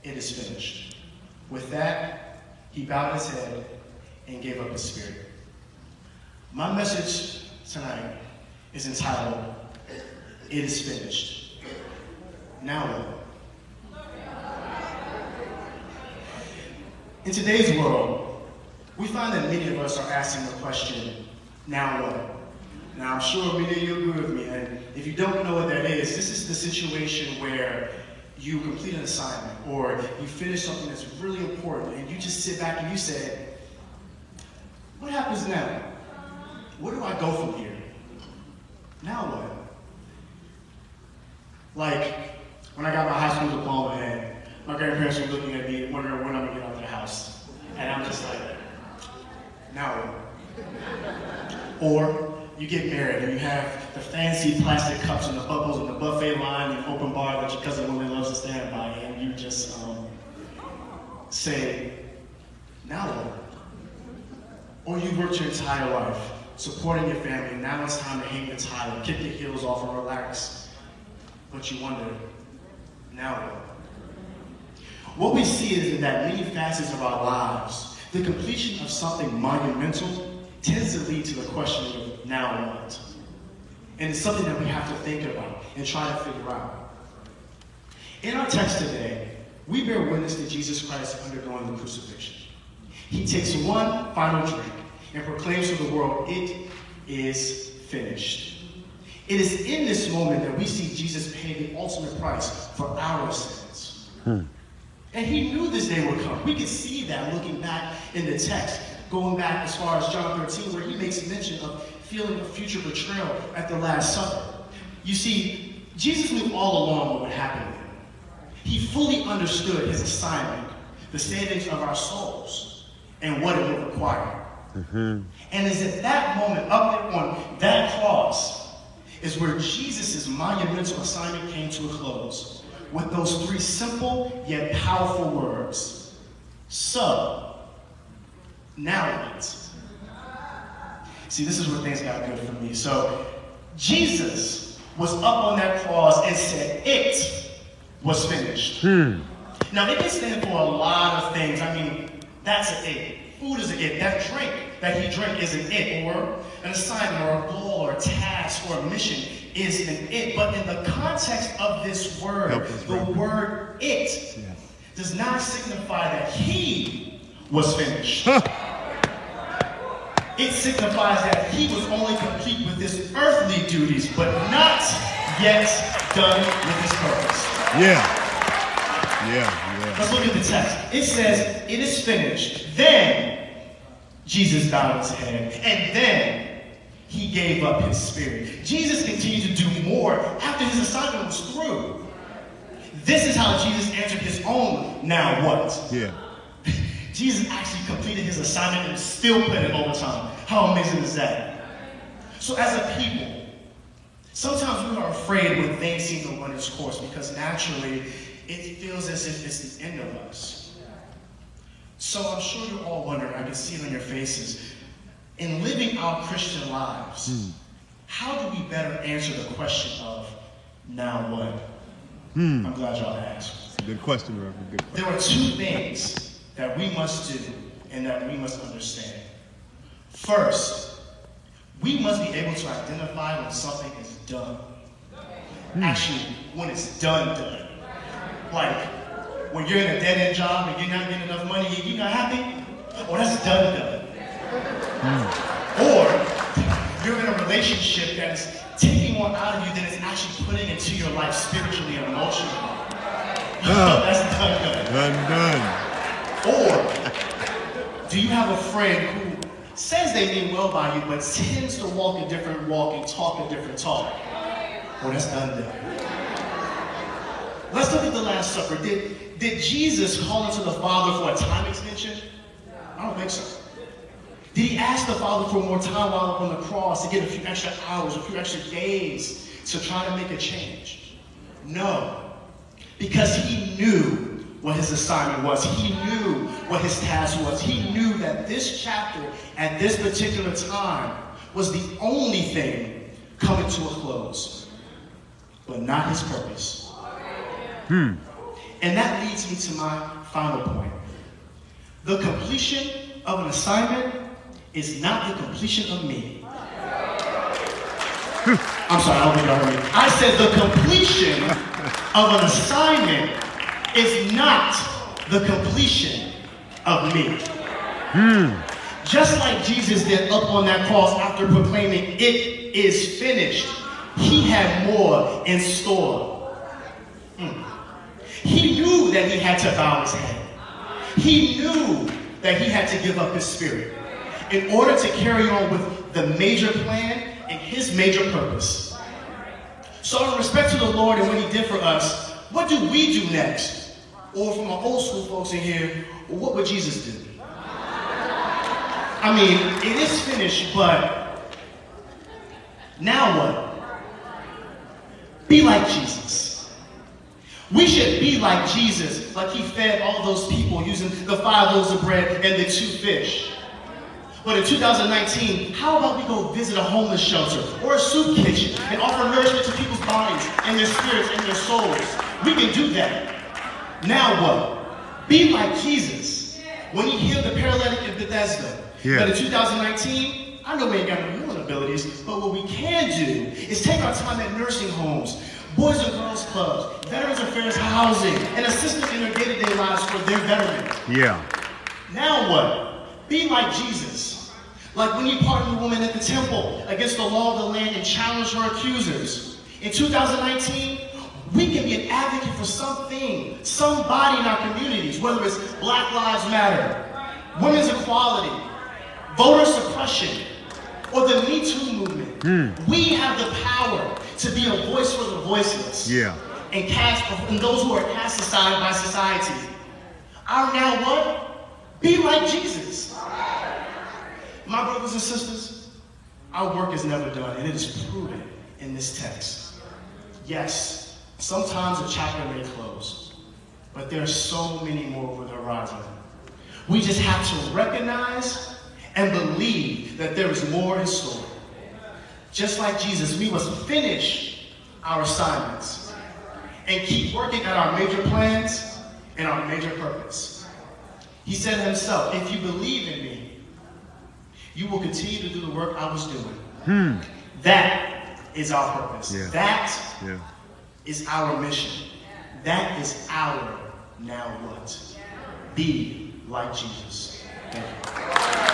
it is finished. With that, he bowed his head and gave up his spirit. My message tonight is entitled, It is Finished. Now what? In today's world, we find that many of us are asking the question, now what? Now, I'm sure many of you agree with me, and if you don't know what that is, this is the situation where you complete an assignment or you finish something that's really important and you just sit back and you say, what happens now? Where do I go from here? Now what? Like, when I got my high school diploma and my grandparents were looking at me wondering when I'm gonna get out of the house. And I'm just like, now what? Or you get married and you have the fancy plastic cups and the bubbles and the buffet line and open bar that your cousin woman loves to stand by, and you just say, now what? Or you've worked your entire life supporting your family, now it's time to hang the tile, kick your heels off and relax. But you wonder, now what? What we see is that many facets of our lives, the completion of something monumental tends to lead to the question of now what? And it's something that we have to think about and try to figure out. In our text today, we bear witness to Jesus Christ undergoing the crucifixion. He takes one final drink and proclaims to the world, it is finished. It is in this moment that we see Jesus pay the ultimate price for our sins. And he knew this day would come. We can see that looking back in the text, going back as far as John 13, where he makes mention of feeling a future betrayal at the Last Supper. You see, Jesus knew all along what would happen there. He fully understood his assignment, the savings of our souls, and what it would require. And it's at that moment, up there on that cross, is where Jesus' monumental assignment came to a close with those three simple yet powerful words. So, now what? See, this is where things got good for me. So, Jesus was up on that cross and said, it was finished. Now, it can stand for a lot of things. I mean, that's an it. Food is an it. That drink that he drank is an it. Or an assignment, or a goal, or a task, or a mission is an it. But in the context of this word, the word it does not signify that he was finished. It signifies that he was only complete with his earthly duties, but not yet done with his purpose. Let's look at the text. It says, it is finished. Then Jesus bowed his head, and then he gave up his spirit. Jesus continued to do more after his assignment was through. This is how Jesus answered his own now what? Jesus actually completed his assignment and still put in overtime. How amazing is that? So as a people, sometimes we are afraid when things seem to run its course because naturally it feels as if it's the end of us. So I'm sure you're all wondering, I can see it on your faces, in living our Christian lives, how do we better answer the question of now what? I'm glad y'all asked. It's a good question, Reverend. Good question. There are two things that we must do and that we must understand. First, we must be able to identify when something is done. Actually, when it's done. Like, when you're in a dead-end job and you're not getting enough money and you're not happy, oh, that's done. Or you're in a relationship that is taking more out of you than it's actually putting into your life spiritually and emotionally. That's done. Or do you have a friend who says they mean well by you, but tends to walk a different walk and talk a different talk? Oh, that's done. Let's look at the Last Supper. Did Jesus call into the Father for a time extension? I don't think so. Did he ask the Father for more time while up on the cross to get a few extra hours, a few extra days to try to make a change? No. Because he knew what his assignment was. He knew what his task was. He knew that this chapter at this particular time was the only thing coming to a close, but not his purpose. And that leads me to my final point. The completion of an assignment is not the completion of me. I'm sorry, I don't think y'all heard me. I said the completion of an assignment is not the completion of me. Just like Jesus did up on that cross after proclaiming, "It is finished," he had more in store. He knew that he had to bow his head. He knew that he had to give up his spirit in order to carry on with the major plan and his major purpose. So in respect to the Lord and what he did for us, what do we do next? Or from our old school folks in here, what would Jesus do? I mean, it is finished, but now what? Be like Jesus. We should be like Jesus, like he fed all those people using the 5 loaves of bread and the 2 fish. But in 2019, how about we go visit a homeless shelter or a soup kitchen and offer nourishment to people's bodies and their spirits and their souls? We can do that. Now what? Be like Jesus when he healed the paralytic in Bethesda. Yeah. But in 2019, I know we ain't got no healing abilities, but what we can do is take our time at nursing homes, Boys and Girls Clubs, Veterans Affairs housing, and assist them in their day-to-day lives for their betterment. Yeah. Now what? Be like Jesus. Like when he pardoned the woman at the temple against the law of the land and challenged her accusers. In 2019, we can be an advocate for something, somebody in our communities, whether it's Black Lives Matter, women's equality, voter suppression, or the Me Too movement. We have the power to be a voice for the voiceless. Yeah. And those who are cast aside by society. Our now what? Be like Jesus. My brothers and sisters, our work is never done, and it is proven in this text. Yes, sometimes a chapter may close, but there are so many more over the horizon. We just have to recognize and believe that there is more in store. Just like Jesus, we must finish our assignments and keep working at our major plans and our major purpose. He said himself, "If you believe in me, you will continue to do the work I was doing." That is our purpose. Yeah. That Yeah. is our mission. That is our now what? Be like Jesus. Thank you.